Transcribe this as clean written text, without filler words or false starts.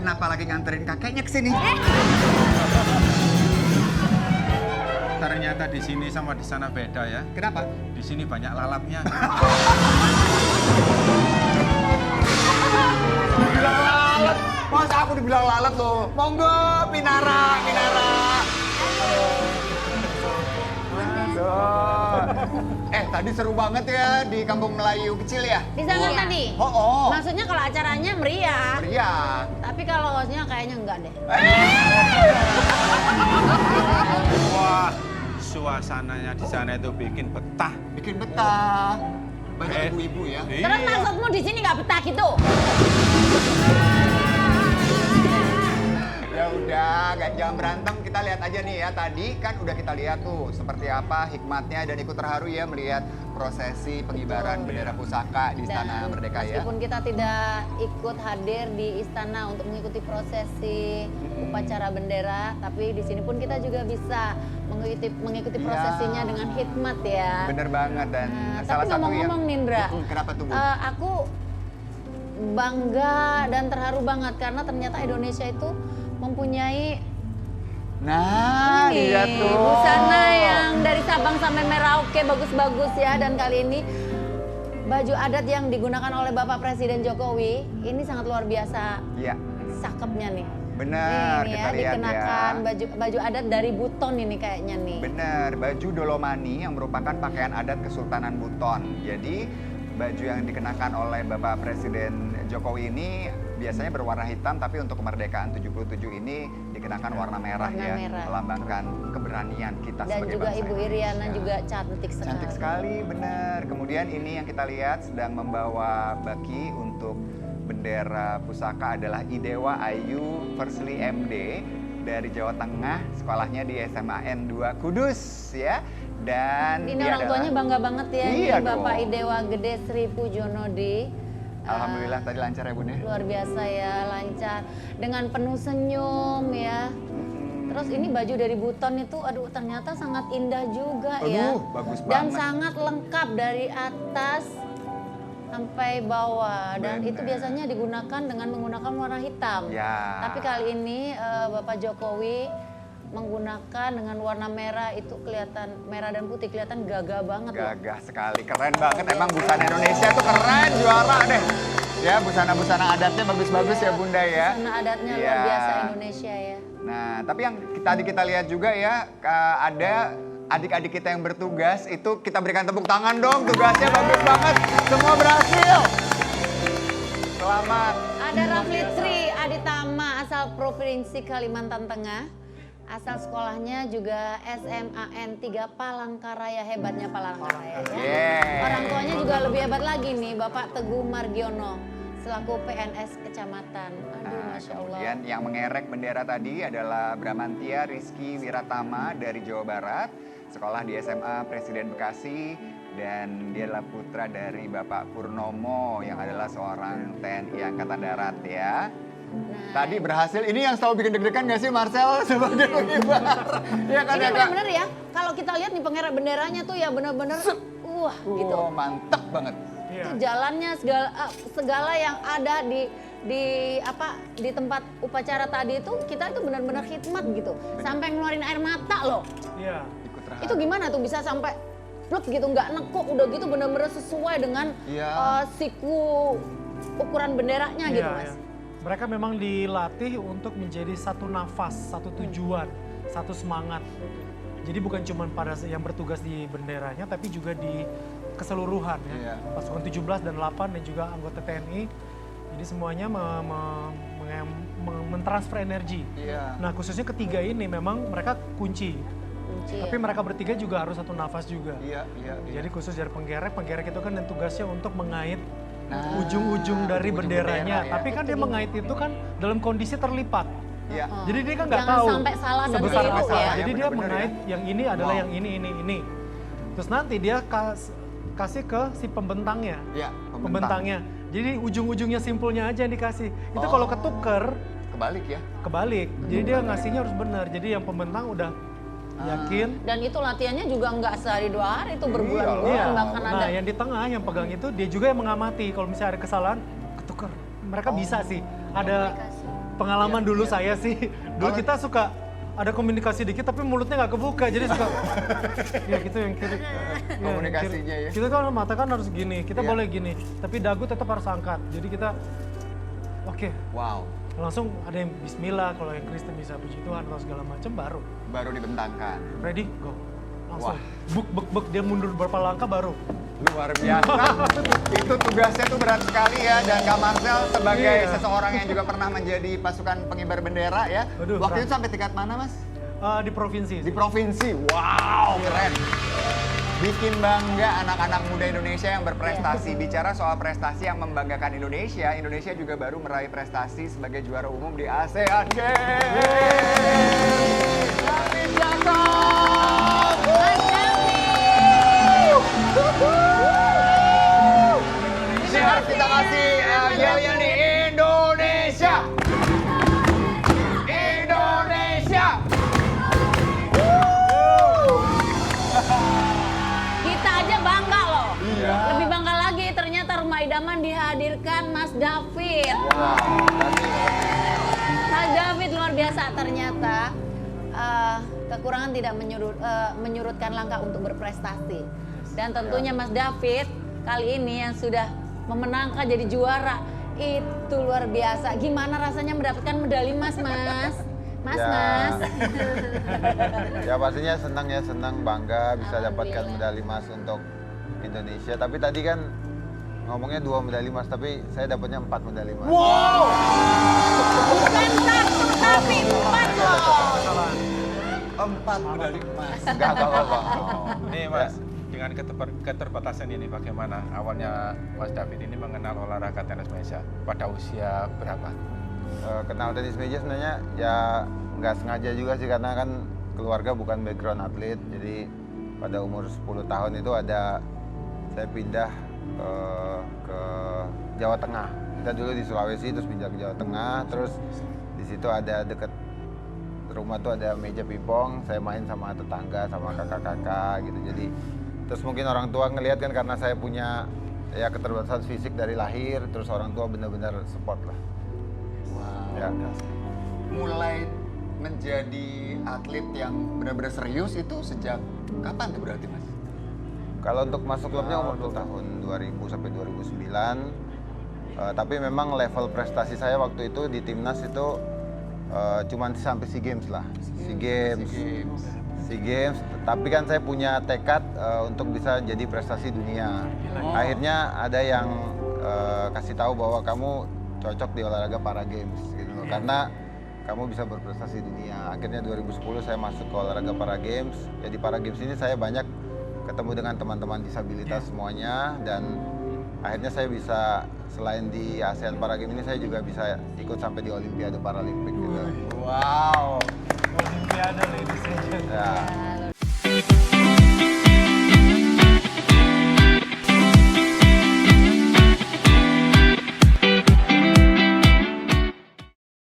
kenapa lagi nganterin kakeknya ke sini? Ternyata di sini sama di sana beda ya. Kenapa? Di sini banyak lalapnya. Dibilang lalat. Masa aku dibilang lalat loh? Monggo, Pinara. Aduh. Tadi seru banget ya di Kampung Melayu kecil ya? Di sana tadi? Oh. Maksudnya kalau acaranya meriah. Meriah. Tapi kalau hostnya kayaknya enggak deh. Wah, suasananya di sana itu bikin betah. Bikin betah. Banyak ibu-ibu ya. Terus maksudmu di sini nggak betah gitu? Ya udah, jangan berantem. Kita lihat aja nih ya. Tadi kan udah kita lihat tuh seperti apa hikmatnya dan ikut terharu ya melihat prosesi pengibaran bendera pusaka di Istana Merdeka ya. Meskipun kita tidak ikut hadir di istana untuk mengikuti prosesi upacara bendera, tapi di sini pun kita juga bisa mengikuti prosesinya dengan hikmat ya. Bener banget dan salah Tapi satu ngomong-ngomong Nindra, kenapa tuh Bu? aku bangga dan terharu banget karena ternyata Indonesia itu mempunyai Nah, iya tuh. busana yang dari Sabang sampai Merauke bagus-bagus ya, dan kali ini baju adat yang digunakan oleh Bapak Presiden Jokowi ini sangat luar biasa. Iya. Cakepnya nih. Bener, Ini kita lihat dikenakan ya. baju adat dari Buton ini kayaknya nih. Bener, baju Dolomani yang merupakan pakaian adat Kesultanan Buton. Jadi baju yang dikenakan oleh Bapak Presiden Jokowi ini biasanya berwarna hitam, tapi untuk kemerdekaan 77 ini dikenakan warna merah ya, merah. melambangkan keberanian kita Dan sebagai juga bangsa Ibu Indonesia. Iriana juga cantik sekali. Cantik sekali, benar. Kemudian ini yang kita lihat sedang membawa baki untuk bendera pusaka adalah Idewa Ayu Persli MD dari Jawa Tengah, sekolahnya di SMAN 2 Kudus ya. Dan Ini dia orang tuanya bangga banget ya, Iya ini Bapak dong. Idewa Gede Sri Pujonodi. Alhamdulillah tadi lancar ya Bun ya. Luar biasa ya, lancar. Dengan penuh senyum ya. Terus ini baju dari Buton itu, aduh ternyata sangat indah juga ya. Aduh, bagus Dan banget. sangat lengkap dari atas sampai bawah. Dan itu Bener. biasanya digunakan dengan menggunakan warna hitam. Ya. Tapi kali ini Bapak Jokowi menggunakan dengan warna merah, itu kelihatan merah dan putih, kelihatan gagah banget loh. Gagah sekali, keren banget. Emang busana Indonesia tuh keren, juara deh. Ya, busana-busana adatnya bagus-bagus ya Bunda ya. Busana adatnya Iya. luar biasa Indonesia ya. Nah, tapi yang tadi kita lihat juga ya, ada adik-adik kita yang bertugas, itu kita berikan tepuk tangan dong, tugasnya bagus banget. Semua berhasil. Selamat. Ada Rafli Tri Aditama asal Provinsi Kalimantan Tengah. Asal sekolahnya juga SMAN 3 Palangkaraya, hebatnya Palangkaraya ya. Yeah. Orang tuanya juga lebih hebat lagi nih, Bapak Teguh Margiono selaku PNS kecamatan. Aduh, Masya Allah. Kemudian yang mengerek bendera tadi adalah Bramantia Rizky Wiratama dari Jawa Barat, sekolah di SMA Presiden Bekasi, dan dia adalah putra dari Bapak Purnomo yang adalah seorang TNI Angkatan Darat ya. Tadi berhasil, ini yang selalu bikin deg-degan gak sih Marcel sebagai pengibar? Ya kan Ini ya Kak? benar-benar ya, kalau kita lihat nih pengerek benderanya tuh ya benar-benar gitu. Mantap banget. Itu jalannya segala yang ada di tempat upacara tadi itu, kita itu benar-benar khidmat gitu. Sampai ngeluarin air mata loh. Iya. Ikut terharu. Itu gimana tuh bisa sampai plek gitu, nggak nekuk, udah gitu benar-benar sesuai dengan Iya. siku ukuran benderanya gitu Iya, Mas. iya. Mereka memang dilatih untuk menjadi satu nafas, satu tujuan, satu semangat. Jadi bukan cuma pada yang bertugas di benderanya, tapi juga di keseluruhan Iya. ya. Pasukan 17 dan 8 dan juga anggota TNI. Jadi semuanya mentransfer energi. Iya. Nah khususnya ketiga ini memang mereka kunci. Kunci Tapi ya. mereka bertiga juga harus satu nafas juga. Iya. Jadi khusus dari penggerek itu kan dan tugasnya untuk mengait Nah, ujung-ujung dari ujung benderanya. bendera ya. Tapi kan dia mengait itu kan dalam kondisi terlipat. Iya. Jadi dia kan nggak Jangan tahu sampai salah dan sebesar keliru apa. ya. Jadi dia Bener-bener mengait ya. yang ini adalah Wow. yang ini. Terus nanti dia kasih ke si pembentangnya. Iya, Pembentangnya. Jadi ujung-ujungnya simpulnya aja yang dikasih. Itu kalau ketuker Kebalik ya. kebalik. Jadi dia ngasihnya harus benar. Jadi yang pembentang udah yakin. Dan itu latihannya juga nggak sehari 2 hari, itu Iya, berbulan-bulan bahkan ada. Nah, yang di tengah yang pegang itu dia juga yang mengamati. Kalau misalnya ada kesalahan, ketuker. Mereka bisa sih. Ada pengalaman dulu saya sih, dulu kita suka ada komunikasi dikit tapi mulutnya nggak kebuka, jadi suka ya gitu yang kiri. Komunikasinya ya. Kita kan mata kan harus gini, kita boleh gini, tapi dagu tetap harus angkat. Jadi kita oke. Wow. Langsung ada yang bismillah, kalau yang Kristen bisa puji Tuhan atau segala macam Baru dibentangkan. ready go. Langsung Wah. buk dia mundur berapa langkah baru. Luar biasa. Itu tugasnya tuh berat sekali ya. Dan Kak Marcel sebagai Iya. seseorang yang juga pernah menjadi pasukan pengibar bendera ya. Aduh, Waktu berat. itu sampai tingkat mana Mas? Di provinsi. Di provinsi. Wow, keren. Bikin bangga anak-anak muda Indonesia yang berprestasi. Bicara soal prestasi yang membanggakan Indonesia, Indonesia juga baru meraih prestasi sebagai juara umum di ASEAN Games. David Jacob! Siap, kita kasih yel-yel nih, Indonesia! Indonesia! Kita aja bangga loh. Iya. Lebih bangga lagi ternyata Rumah Idaman dihadirkan Mas David. Mas David luar biasa ternyata. Kekurangan tidak menyurutkan langkah untuk berprestasi. Dan tentunya Mas David kali ini yang sudah memenangkan jadi juara itu luar biasa. Gimana rasanya mendapatkan medali emas, Mas? Mas. Ya pastinya senang bangga bisa dapatkan Alhamdulillah. medali emas untuk Indonesia. Tapi tadi kan ngomongnya 2 medali emas, tapi saya dapatnya 4 medali emas. Bukan 1 tapi 4 loh. 4 medali emas. Enggak apa-apa. Nih Mas, dengan keterbatasan ini bagaimana awalnya Mas David ini mengenal olahraga tenis meja? Pada usia berapa? Kenal tenis meja sebenarnya ya nggak sengaja juga sih, karena kan keluarga bukan background atlet. Jadi pada umur 10 tahun itu saya pindah ke Jawa Tengah. Kita dulu di Sulawesi terus pindah ke Jawa Tengah, terus di situ ada deket rumah tuh ada meja pingpong, saya main sama tetangga sama kakak-kakak gitu. Jadi terus mungkin orang tua ngelihat kan, karena saya punya ya keterbatasan fisik dari lahir, terus orang tua benar-benar support lah. Wow. Ya. Mulai menjadi atlet yang benar-benar serius itu sejak kapan tuh berarti Mas? Kalau untuk masuk klubnya umur tuh tahun 2000 sampai 2009. Tapi memang level prestasi saya waktu itu di timnas itu cuman sampai SEA Games lah. SEA Games. Tapi kan saya punya tekad untuk bisa jadi prestasi dunia. Akhirnya ada yang kasih tahu bahwa kamu cocok di olahraga para games gitu loh. Karena kamu bisa berprestasi dunia. Akhirnya 2010 saya masuk ke olahraga para games. Ya di para games ini saya banyak ketemu dengan teman-teman disabilitas semuanya, dan akhirnya saya bisa selain di ASEAN Para Games ini saya juga bisa ikut sampai di Olimpiade Paralimpik gitu. Wow.